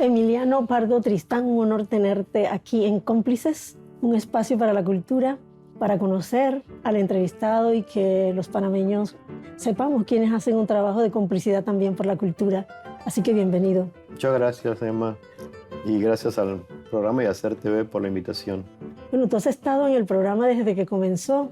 Emiliano Pardo Tristán, un honor tenerte aquí en Cómplices, un espacio para la cultura, para conocer al entrevistado y que los panameños sepamos quiénes hacen un trabajo de complicidad también por la cultura. Así que bienvenido. Muchas gracias, Emma, y gracias al programa y a Hacer TV por la invitación. Bueno, tú has estado en el programa desde que comenzó.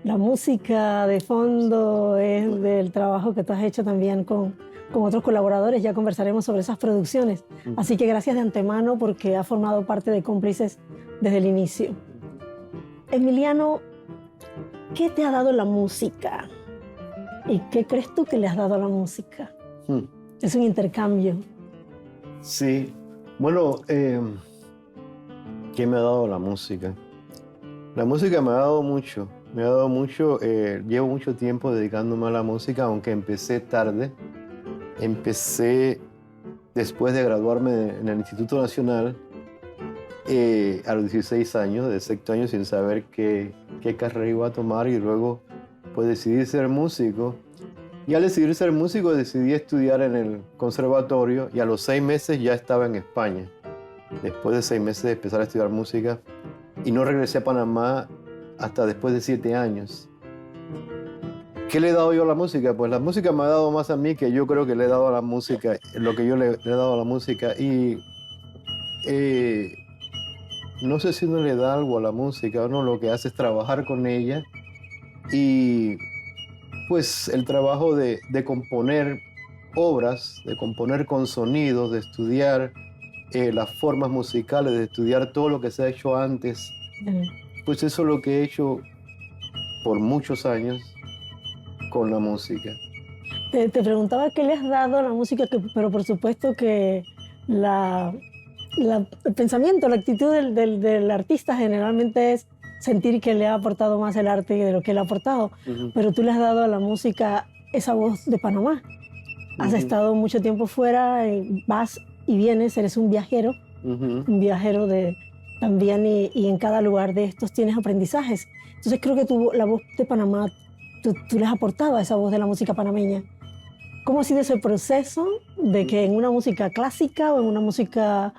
La música de fondo es del trabajo que tú has hecho también con otros colaboradores. Ya conversaremos sobre esas producciones. Así que gracias de antemano porque has formado parte de Cómplices desde el inicio. Emiliano, ¿qué te ha dado la música? ¿Y qué crees tú que le has dado a la música? Es un intercambio. Sí, bueno, ¿qué me ha dado la música? La música me ha dado mucho. Llevo mucho tiempo dedicándome a la música, aunque empecé tarde. Empecé después de graduarme en el Instituto Nacional a los 16 años, de sexto año, sin saber qué carrera iba a tomar, y luego pues decidí ser músico. Y al decidir ser músico decidí estudiar en el conservatorio, y a los 6 meses ya estaba en España. Después de 6 meses de empezar a estudiar música, y no regresé a Panamá hasta después de 7 años. ¿Qué le he dado yo a la música? Pues la música me ha dado más a mí que yo creo que le he dado a la música, lo que yo le he dado a la música. Y no sé si uno le da algo a la música, uno lo que hace es trabajar con ella. Y pues el trabajo de componer obras, de componer con sonidos, de estudiar las formas musicales, de estudiar todo lo que se ha hecho antes. Pues eso es lo que he hecho por muchos años con la música. Te preguntaba qué le has dado a la música, pero por supuesto que el pensamiento, la actitud del artista generalmente es sentir que le ha aportado más el arte de lo que le ha aportado. Pero tú le has dado a la música esa voz de Panamá. Has estado mucho tiempo fuera, vas y vienes, eres un viajero también, y en cada lugar de estos tienes aprendizajes. Entonces creo que la voz de Panamá, tú le has aportado a esa voz de la música panameña. ¿Cómo ha sido ese proceso de que en una música clásica o en una música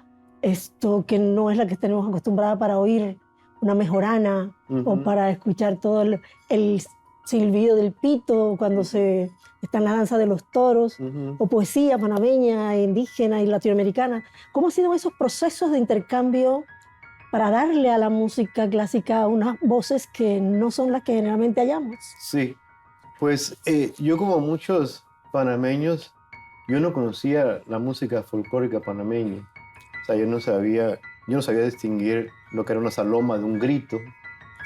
que no es la que tenemos acostumbrada para oír, una mejorana, o para escuchar todo el silbido del pito cuando se está en la danza de los toros, o poesía panameña, indígena y latinoamericana? ¿Cómo han sido esos procesos de intercambio para darle a la música clásica unas voces que no son las que generalmente hallamos? Sí, pues yo, como muchos panameños, yo no conocía la música folclórica panameña. O sea, yo no sabía distinguir lo que era una saloma de un grito.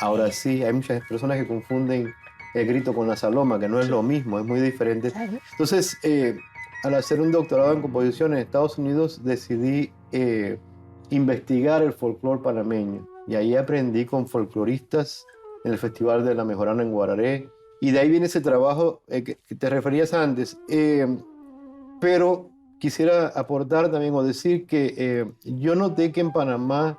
Ahora sí, hay muchas personas que confunden el grito con la saloma, que no es lo mismo, es muy diferente. Entonces, al hacer un doctorado en composición en Estados Unidos, decidí investigar el folclore panameño. Y ahí aprendí con folcloristas en el Festival de la Mejorana en Guararé. Y de ahí viene ese trabajo que te referías antes. Pero quisiera aportar también o decir que yo noté que en Panamá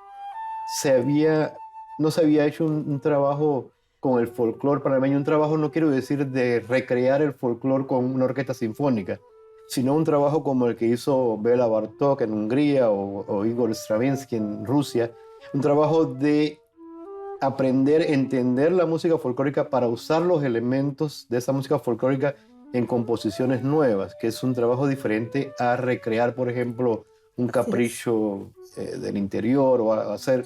no se había hecho un trabajo con el folclore panameño. Un trabajo, no quiero decir de recrear el folclore con una orquesta sinfónica, sino un trabajo como el que hizo Béla Bartók en Hungría o Igor Stravinsky en Rusia. Un trabajo de aprender, entender la música folclórica para usar los elementos de esa música folclórica en composiciones nuevas, que es un trabajo diferente a recrear, por ejemplo, un capricho del interior, o a hacer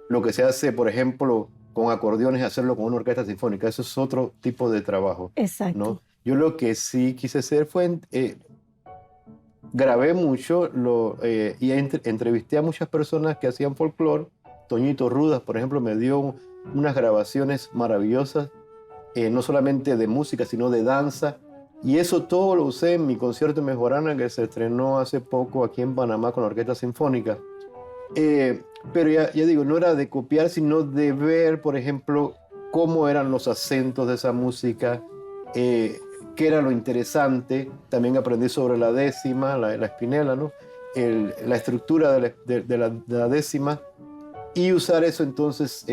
lo que se hace, por ejemplo, con acordeones, hacerlo con una orquesta sinfónica. Eso es otro tipo de trabajo. Exacto. ¿No? Yo lo que sí quise hacer fue grabé mucho y entrevisté a muchas personas que hacían folclore. Toñito Rudas, por ejemplo, me dio unas grabaciones maravillosas, no solamente de música, sino de danza. Y eso todo lo usé en mi concierto en Mejorana, que se estrenó hace poco aquí en Panamá con la Orquesta Sinfónica. Pero ya digo, no era de copiar, sino de ver, por ejemplo, cómo eran los acentos de esa música, qué era lo interesante. También aprendí sobre la décima, la espinela, ¿no? La estructura de la décima, y usar eso entonces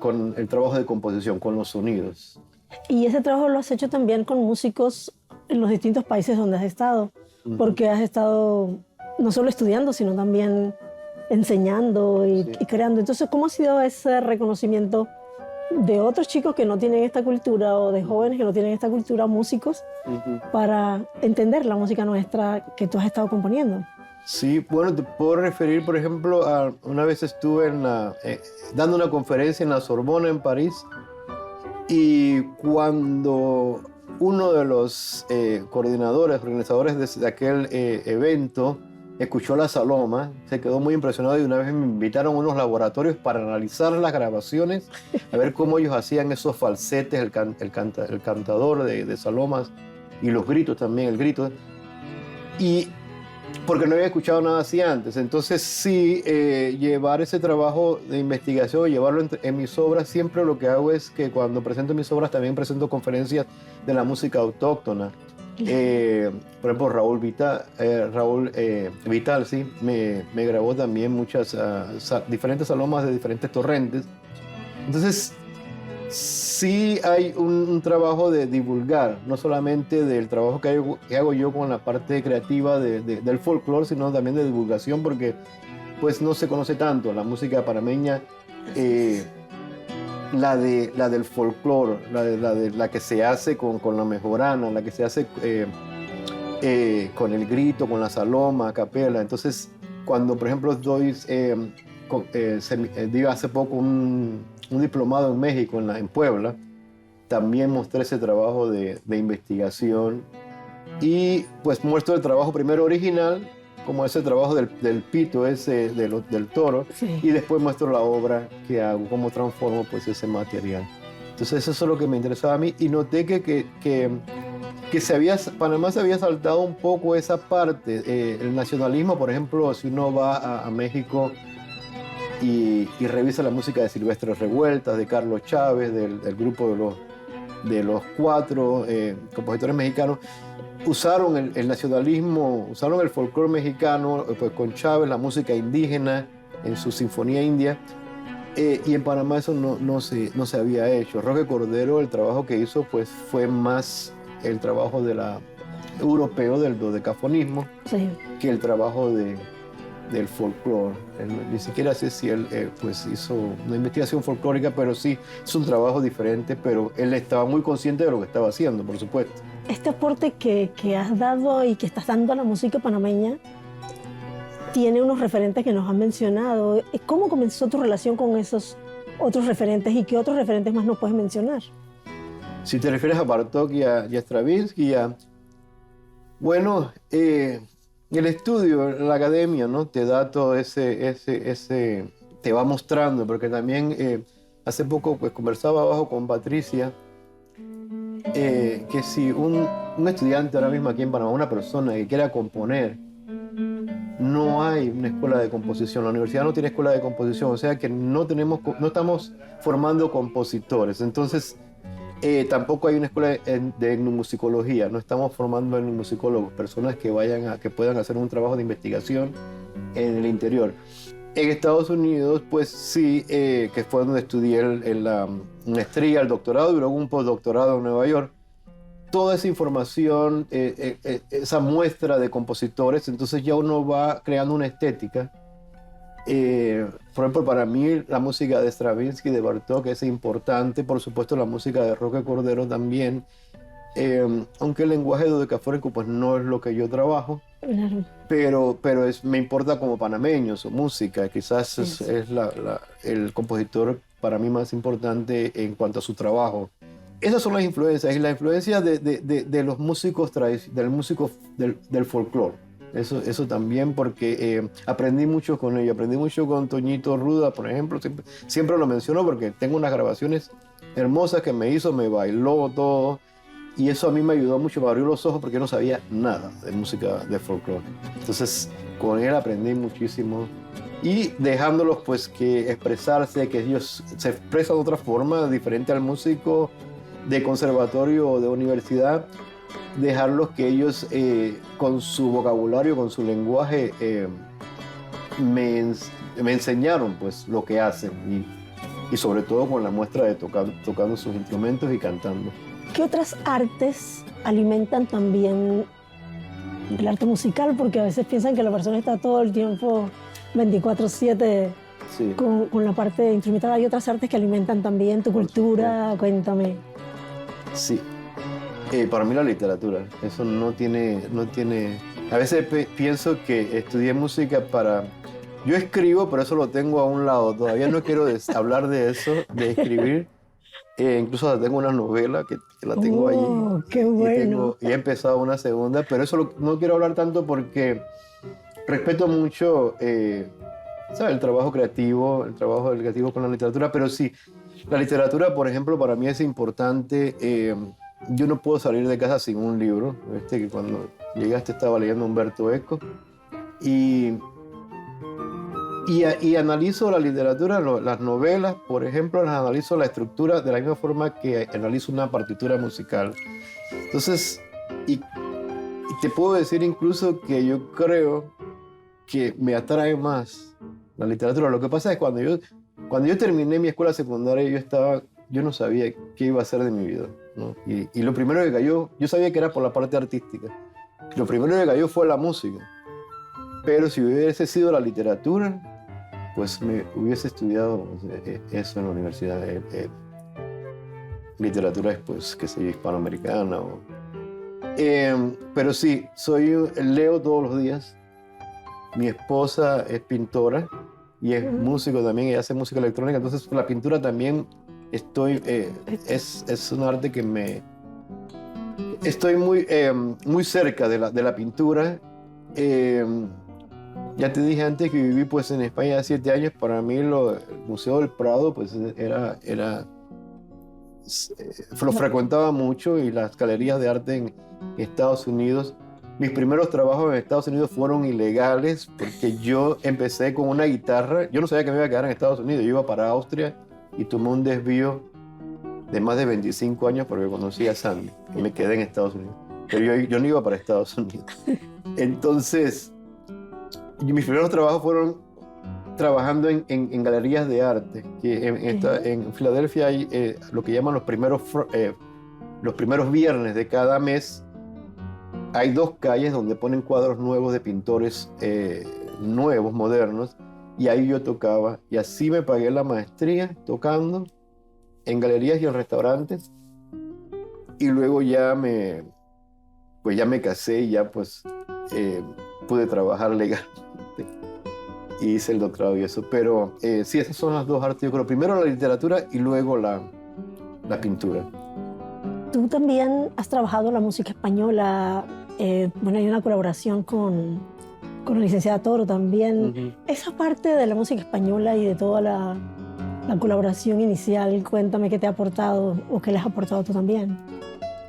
con el trabajo de composición, con los sonidos. Y ese trabajo lo has hecho también con músicos en los distintos países donde has estado, porque has estado no solo estudiando, sino también enseñando Sí. y creando. Entonces, ¿cómo ha sido ese reconocimiento de otros chicos que no tienen esta cultura o de jóvenes que no tienen esta cultura, músicos, Ujú. para entender la música nuestra que tú has estado componiendo? Sí, bueno, te puedo referir, por ejemplo, a una vez estuve dando una conferencia en la Sorbona, en París, y cuando uno de los organizadores de aquel evento, escuchó la Saloma, se quedó muy impresionado y una vez me invitaron a unos laboratorios para analizar las grabaciones, a ver cómo ellos hacían esos falsetes, el cantador de Salomas y los gritos también, el grito. Y porque no había escuchado nada así antes. Entonces sí, llevar ese trabajo de investigación, llevarlo en mis obras, siempre lo que hago es que cuando presento mis obras también presento conferencias de la música autóctona. Por ejemplo, Raúl Vital, sí, me grabó también muchas diferentes salomas de diferentes torrentes. Entonces, sí hay un trabajo de divulgar, no solamente del trabajo que hago yo con la parte creativa del folclore, sino también de divulgación, porque pues no se conoce tanto la música panameña, la del folclore, la que se hace con la mejorana, la que se hace con el grito, con la saloma, a capela. Entonces, cuando por ejemplo di hace poco un diplomado en México, en Puebla, también mostré ese trabajo de investigación y pues muestro el trabajo primero original, como ese trabajo del pito ese del toro, Sí. y después muestro la obra que hago, cómo transformo pues ese material. Entonces eso es lo que me interesaba a mí y noté que Panamá se había saltado un poco esa parte. El nacionalismo, por ejemplo, si uno va a México y revisa la música de Silvestre Revueltas, de Carlos Chávez, del grupo de los cuatro compositores mexicanos, usaron el nacionalismo, usaron el folclore mexicano, pues con Chávez, la música indígena en su Sinfonía India, y en Panamá eso no se había hecho. Roque Cordero, el trabajo que hizo, pues fue más el trabajo europeo del dodecafonismo Sí. que el trabajo del folclore. Ni siquiera sé si él pues hizo una investigación folclórica, pero sí es un trabajo diferente, pero él estaba muy consciente de lo que estaba haciendo, por supuesto. Este aporte que has dado y que estás dando a la música panameña tiene unos referentes que nos han mencionado. ¿Cómo comenzó tu relación con esos otros referentes y qué otros referentes más nos puedes mencionar? Si te refieres a Bartók y a Stravinsky, bueno, el estudio, la academia, ¿no? Te da todo te va mostrando, porque también hace poco pues conversaba abajo con Patricia, que si un estudiante ahora mismo aquí en Panamá, una persona que quiera componer, no hay una escuela de composición, la universidad no tiene escuela de composición, o sea que no estamos formando compositores, entonces tampoco hay una escuela de etnomusicología, no estamos formando etnomusicólogos, personas que puedan hacer un trabajo de investigación en el interior. En Estados Unidos, pues sí, que fue donde estudié la maestría, el doctorado y luego un postdoctorado en Nueva York. Toda esa información, esa muestra de compositores, entonces ya uno va creando una estética. Por ejemplo, para mí la música de Stravinsky, de Bartók es importante, por supuesto la música de Roque Cordero también, aunque el lenguaje dodecafónico pues no es lo que yo trabajo, Claro. pero me importa como panameño su música, quizás es el compositor para mí más importante en cuanto a su trabajo. Esas son las influencias, y la influencia de los músicos del folclore. Eso también, porque aprendí mucho con ellos. Aprendí mucho con Toñito Ruda, por ejemplo. Siempre lo menciono porque tengo unas grabaciones hermosas que me bailó todo. Y eso a mí me ayudó mucho, me abrió los ojos porque yo no sabía nada de música de folclore. Entonces, con él aprendí muchísimo. Y dejándolos pues que expresarse, que ellos se expresan de otra forma, diferente al músico de conservatorio o de universidad, dejarlos que ellos con su vocabulario, con su lenguaje, me enseñaron pues lo que hacen y sobre todo con la muestra de tocando sus instrumentos y cantando. ¿Qué otras artes alimentan también el arte musical, porque a veces piensan que la persona está todo el tiempo 24/7 Sí, con la parte instrumental. Hay otras artes que alimentan también tu por cultura. supuesto. Cuéntame. Sí. Para mí la literatura, eso no tiene... A veces pienso que estudié música para... Yo escribo, pero eso lo tengo a un lado. Todavía no quiero hablar de eso, de escribir. Incluso tengo una novela que la tengo allí ¡Oh, qué y, bueno! y he empezado una segunda, pero eso no quiero hablar tanto porque respeto mucho ¿sabes? El trabajo creativo, el trabajo del creativo con la literatura, pero sí, la literatura, por ejemplo, para mí es importante. Yo no puedo salir de casa sin un libro. Que cuando llegaste estaba leyendo Humberto Eco y, y analizo la literatura, las novelas, por ejemplo, las analizo la estructura de la misma forma que analizo una partitura musical. Entonces, y te puedo decir incluso que yo creo que me atrae más la literatura. Lo que pasa es que cuando yo terminé mi escuela secundaria, yo no sabía qué iba a hacer de mi vida, ¿no? Y lo primero que cayó, yo sabía que era por la parte artística. Lo primero que cayó fue la música. Pero si hubiese sido la literatura, pues me hubiese estudiado eso en la universidad. Literatura, pues, qué sé yo, hispanoamericana. Pero sí, leo todos los días. Mi esposa es pintora y es músico también, ella hace música electrónica, entonces la pintura también es un arte que estoy muy cerca de la pintura. Ya te dije antes que viví pues en España hace 7 años. Para mí el Museo del Prado pues lo frecuentaba mucho, y las galerías de arte en Estados Unidos. Mis primeros trabajos en Estados Unidos fueron ilegales porque yo empecé con una guitarra. Yo no sabía que me iba a quedar en Estados Unidos. Yo iba para Austria y tomé un desvío de más de 25 años porque conocí a Sandy y me quedé en Estados Unidos. Pero yo no iba para Estados Unidos. Entonces, mis primeros trabajos fueron trabajando en galerías de arte. Que en Filadelfia hay lo que llaman los primeros viernes de cada mes. Hay 2 calles donde ponen cuadros nuevos de pintores nuevos, modernos, y ahí yo tocaba. Y así me pagué la maestría tocando en galerías y en restaurantes. Y luego ya me casé y ya pues pude trabajar legalmente. Y hice el doctorado y eso. Pero sí, esas son las 2 artes, yo creo. Primero la literatura y luego la pintura. Tú también has trabajado la música española. Bueno, hay una colaboración con la licenciada Toro también. Esa parte de la música española y de toda la colaboración inicial, cuéntame qué te ha aportado o qué les ha aportado tú también.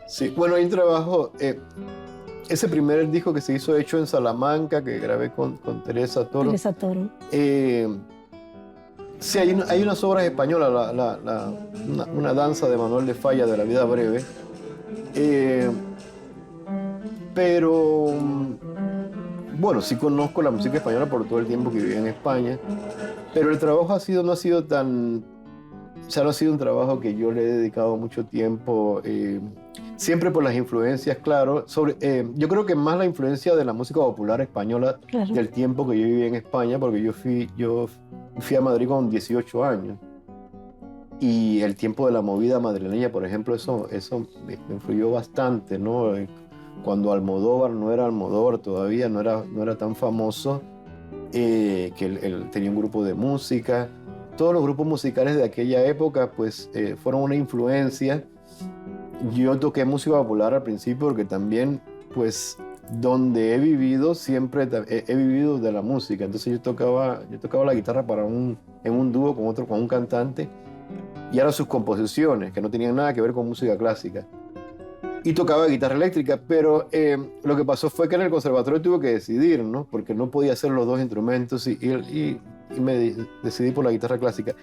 Sí, bueno, hay un trabajo, ese primer disco que se hizo hecho en Salamanca, que grabé con Teresa Toro. Teresa Toro. Sí, hay unas obras españolas, una danza de Manuel de Falla, de La vida breve. Pero, bueno, sí conozco la música española por todo el tiempo que viví en España, pero el trabajo no ha sido no ha sido un trabajo que yo le he dedicado mucho tiempo, siempre por las influencias, claro. Yo creo que más la influencia de la música popular española, claro, del tiempo que yo viví en España, porque yo fui a Madrid con 18 años. Y el tiempo de la movida madrileña, por ejemplo, eso me influyó bastante, ¿no? Cuando Almodóvar no era Almodóvar todavía, no era tan famoso, que él tenía un grupo de música. Todos los grupos musicales de aquella época pues fueron una influencia. Yo toqué música popular al principio porque también pues donde he vivido siempre he vivido de la música. Entonces yo tocaba la guitarra en un dúo con un cantante, y eran sus composiciones que no tenían nada que ver con música clásica. Y tocaba guitarra eléctrica, pero lo que pasó fue que en el conservatorio tuve que decidir, ¿no? Porque no podía hacer los 2 instrumentos, y me decidí por la guitarra clásica.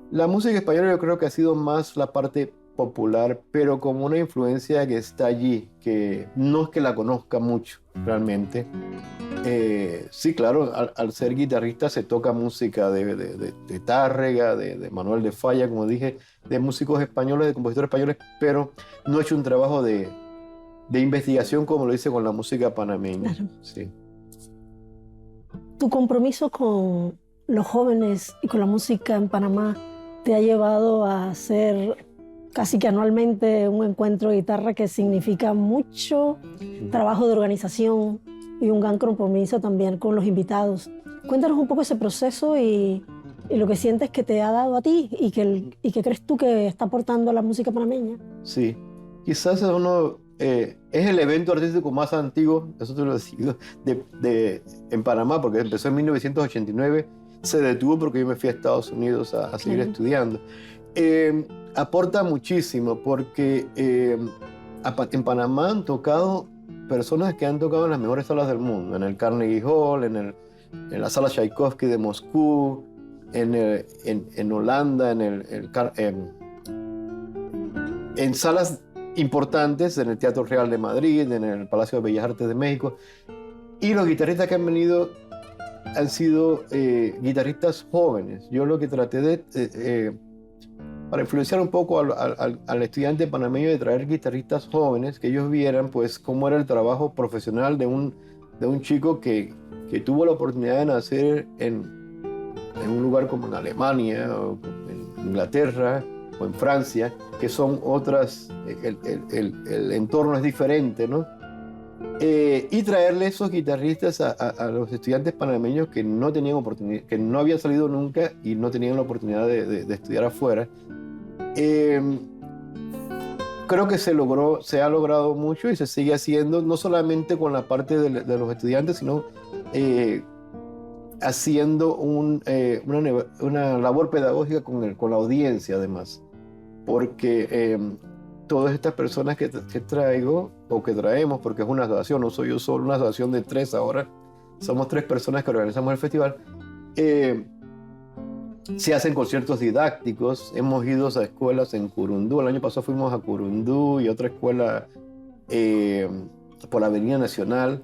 La música española yo creo que ha sido más la parte popular, pero como una influencia que está allí, que no es que la conozca mucho realmente. Sí, claro, al ser guitarrista se toca música de Tárrega, de Manuel de Falla, como dije, de músicos españoles, de compositores españoles, pero no he hecho un trabajo de de investigación, como lo hice con la música panameña. Claro. Sí. ¿Tu compromiso con los jóvenes y con la música en Panamá te ha llevado a hacer casi que anualmente un encuentro de guitarra que significa mucho trabajo de organización y un gran compromiso también con los invitados? Cuéntanos un poco ese proceso y lo que sientes que te ha dado a ti y que crees tú que está aportando a la música panameña. Sí, quizás es el evento artístico más antiguo, eso te lo digo, en Panamá, porque empezó en 1989, se detuvo porque yo me fui a Estados Unidos a seguir estudiando. Aporta muchísimo porque en Panamá han tocado personas que han tocado en las mejores salas del mundo, en el Carnegie Hall, en la sala Tchaikovsky de Moscú, en Holanda, en salas importantes, en el Teatro Real de Madrid, en el Palacio de Bellas Artes de México. Y los guitarristas que han venido han sido guitarristas jóvenes. Yo lo que traté para influenciar un poco al estudiante panameño, de traer guitarristas jóvenes, que ellos vieran pues cómo era el trabajo profesional de un chico que tuvo la oportunidad de nacer en un lugar como en Alemania o en Inglaterra o en Francia, que son otras, el entorno es diferente, ¿no? Y traerle esos guitarristas a los estudiantes panameños que no tenían oportunidad, que no habían salido nunca y no tenían la oportunidad de estudiar afuera. Creo que se ha logrado mucho y se sigue haciendo, no solamente con la parte de los estudiantes, sino haciendo una labor pedagógica con la audiencia, además. Porque todas estas personas que traigo, o que traemos, porque es una asociación, no soy yo solo, una asociación de 3 ahora, somos 3 personas que organizamos el festival, se hacen conciertos didácticos. Hemos ido a escuelas en Curundú, el año pasado fuimos a Curundú y otra escuela por la Avenida Nacional,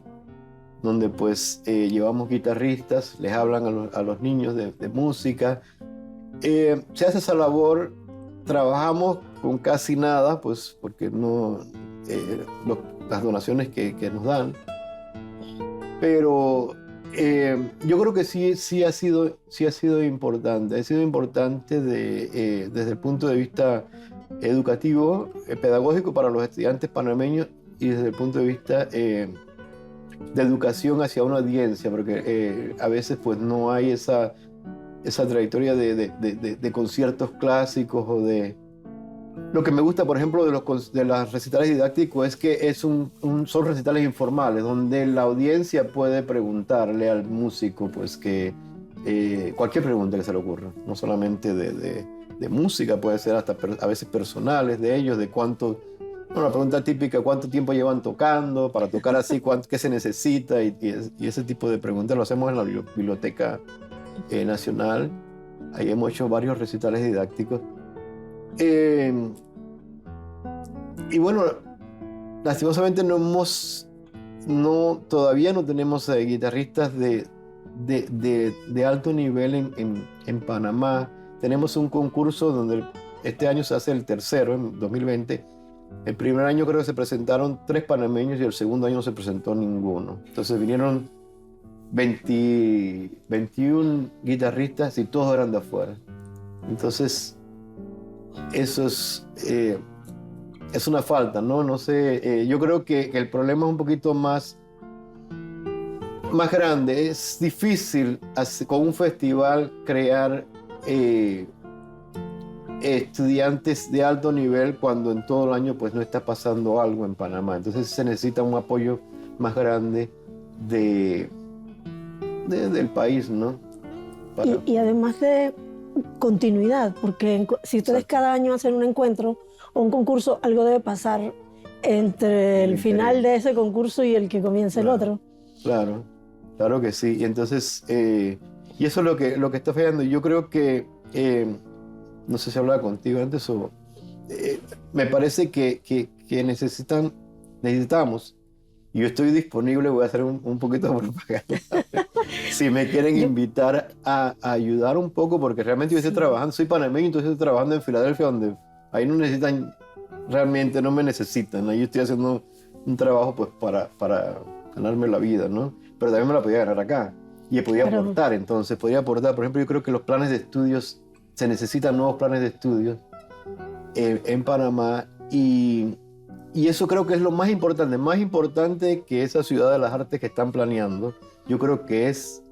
donde pues llevamos guitarristas, les hablan a los niños de música. Se hace esa labor, trabajamos con casi nada, pues porque no las donaciones que nos dan, pero yo creo que sí ha sido importante. Ha sido importante desde el punto de vista educativo, pedagógico para los estudiantes panameños, y desde el punto de vista de educación hacia una audiencia, porque a veces pues no hay esa trayectoria de conciertos clásicos o de... Lo que me gusta, por ejemplo, de los recitales didácticos es que son recitales informales, donde la audiencia puede preguntarle al músico pues que cualquier pregunta que se le ocurra, no solamente de música, puede ser hasta a veces personales de ellos, de cuánto... Una pregunta típica: ¿cuánto tiempo llevan tocando? Para tocar así, ¿qué se necesita? Y ese tipo de preguntas lo hacemos en la Biblioteca Nacional. Ahí hemos hecho varios recitales didácticos. Y bueno, lastimosamente todavía no tenemos guitarristas de alto nivel en Panamá. Tenemos un concurso donde este año se hace el tercero, en 2020. El primer año creo que se presentaron 3 panameños y el segundo año no se presentó ninguno. Entonces vinieron 21 guitarristas y todos eran de afuera. Entonces eso es una falta, ¿no? No sé, yo creo que el problema es un poquito más grande. Es difícil con un festival crear estudiantes de alto nivel cuando en todo el año pues no está pasando algo en Panamá. Entonces se necesita un apoyo más grande del país, ¿no? Y además de continuidad, porque si ustedes cada año hacen un encuentro o un concurso, algo debe pasar entre el final de ese concurso y el que comience el otro. Claro que sí. Y entonces, y eso es lo que está fallando. Yo creo que, no sé si hablaba contigo antes o... me parece que necesitamos, y yo estoy disponible, voy a hacer un poquito de propaganda. Si me quieren invitar a ayudar un poco, porque realmente yo estoy trabajando, soy panameño, entonces estoy trabajando en Filadelfia, donde ahí no me necesitan, ahí estoy haciendo un trabajo pues para ganarme la vida, ¿no? Pero también me la podía ganar acá y podía Claro. aportar, entonces podía aportar. Por ejemplo, yo creo que los planes de estudios, se necesitan nuevos planes de estudios en Panamá y eso creo que es lo más importante que esa ciudad de las artes que están planeando, yo creo que es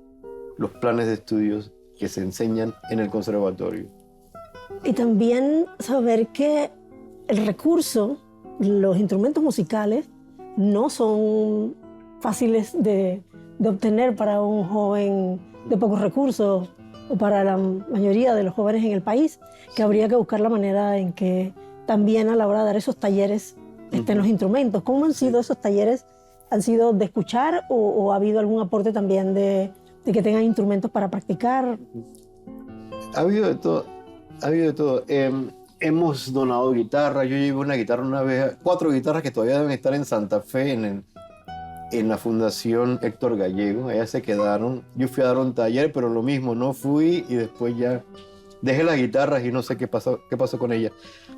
los planes de estudios que se enseñan en el conservatorio. Y también saber que el recurso, los instrumentos musicales, no son fáciles de obtener para un joven de pocos recursos o para la mayoría de los jóvenes en el país, que habría que buscar la manera en que también a la hora de dar esos talleres estén los instrumentos. ¿Cómo han sido esos talleres? ¿Han sido de escuchar o ha habido algún aporte también de que tengan instrumentos para practicar? Ha habido de todo. Ha habido de todo. Hemos donado guitarras. Yo llevé una guitarra una vez, 4 guitarras que todavía deben estar en Santa Fe, en la Fundación Héctor Gallego. Allá se quedaron. Yo fui a dar un taller, pero lo mismo, no fui y después ya dejé las guitarras y no sé qué pasó con ellas.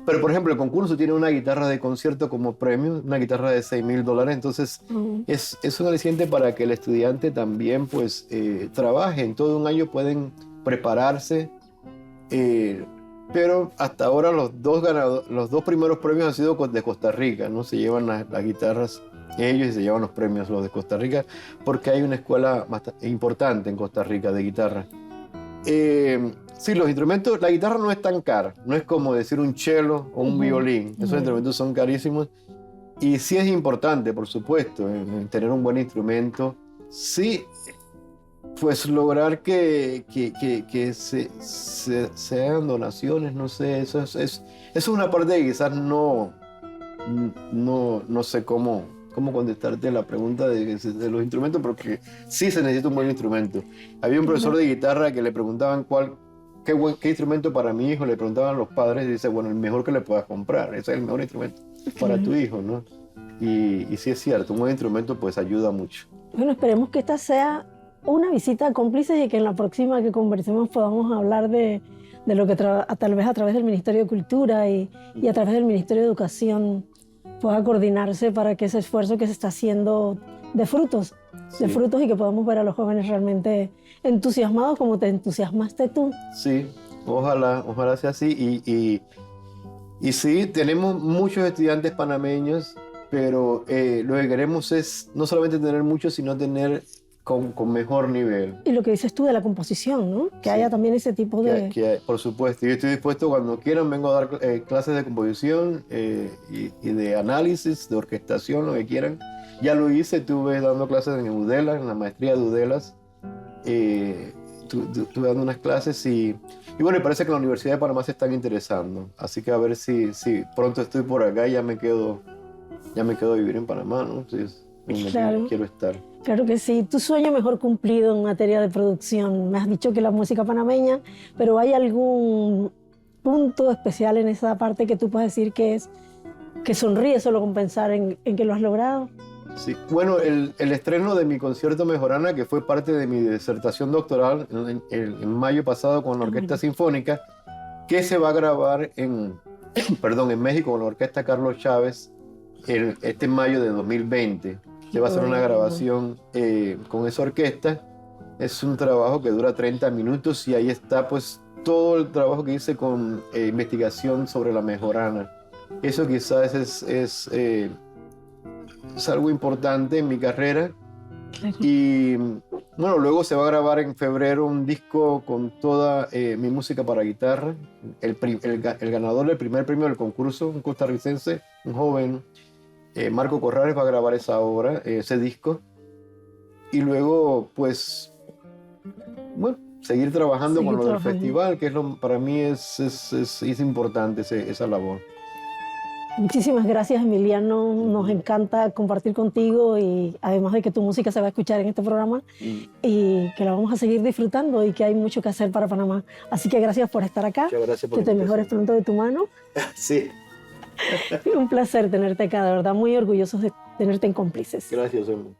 Pero, por ejemplo, el concurso tiene una guitarra de concierto como premio, una guitarra de $6,000. Entonces, es un aliciente para que el estudiante también pues, trabaje. En todo un año pueden prepararse. Pero hasta ahora los dos primeros premios han sido de Costa Rica, ¿no? Se llevan las guitarras ellos y se llevan los premios los de Costa Rica porque hay una escuela bastante importante en Costa Rica de guitarra. Sí, los instrumentos, la guitarra no es tan cara, no es como decir un cello o un violín, esos instrumentos son carísimos y sí es importante, por supuesto, tener un buen instrumento. Sí, pues lograr que se hagan donaciones, no sé, eso es una parte que quizás no sé cómo contestarte la pregunta de los instrumentos, porque sí se necesita un buen instrumento. Había un profesor de guitarra que le preguntaban qué instrumento para mi hijo, le preguntaban los padres y dice, bueno, el mejor que le puedas comprar, ese es el mejor instrumento para tu hijo, ¿no? Y sí es cierto, un buen instrumento pues ayuda mucho. Bueno, esperemos que esta sea una visita a Cómplices y que en la próxima que conversemos podamos hablar de lo que tal vez a través del Ministerio de Cultura y a través del Ministerio de Educación pueda coordinarse para que ese esfuerzo que se está haciendo dé frutos, y que podamos ver a los jóvenes realmente entusiasmados como te entusiasmaste tú. Sí, ojalá sea así. Y sí, tenemos muchos estudiantes panameños, pero lo que queremos es no solamente tener muchos, sino tener con mejor nivel. Y lo que dices tú de la composición, ¿no? Que haya también ese tipo de... Por supuesto, yo estoy dispuesto cuando quieran, vengo a dar clases de composición y de análisis, de orquestación, lo que quieran. Ya lo hice, estuve dando clases en Udela, en la maestría de Udelas. Estuve dando unas clases y bueno, y parece que la Universidad de Panamá se están interesando. Así que a ver si pronto estoy por acá y ya me quedo a vivir en Panamá, ¿no? Claro. Quiero estar. Claro que sí. Tu sueño mejor cumplido en materia de producción. Me has dicho que la música panameña, pero ¿hay algún punto especial en esa parte que tú puedes decir que sonríe solo con pensar en que lo has logrado? Sí, bueno, el estreno de mi concierto Mejorana, que fue parte de mi disertación doctoral en mayo pasado con la Orquesta Sinfónica, que se va a grabar en México con la Orquesta Carlos Chávez este mayo de 2020. Se va a hacer una grabación con esa orquesta. Es un trabajo que dura 30 minutos y ahí está pues todo el trabajo que hice con investigación sobre la Mejorana. Eso quizás es algo importante en mi carrera. Y bueno, luego se va a grabar en febrero un disco con toda mi música para guitarra. El ganador del primer premio del concurso, un costarricense, un joven, Marco Corrales, va a grabar ese disco. Y luego, pues, bueno, seguir trabajando con lo del festival, que para mí es importante esa labor. Muchísimas gracias, Emiliano. Nos encanta compartir contigo y además de que tu música se va a escuchar en este programa y que la vamos a seguir disfrutando y que hay mucho que hacer para Panamá. Así que gracias por estar acá. Muchas gracias por que te mejores pronto de tu mano. Sí. Un placer tenerte acá, de verdad. Muy orgullosos de tenerte en Cómplices. Gracias, hombre.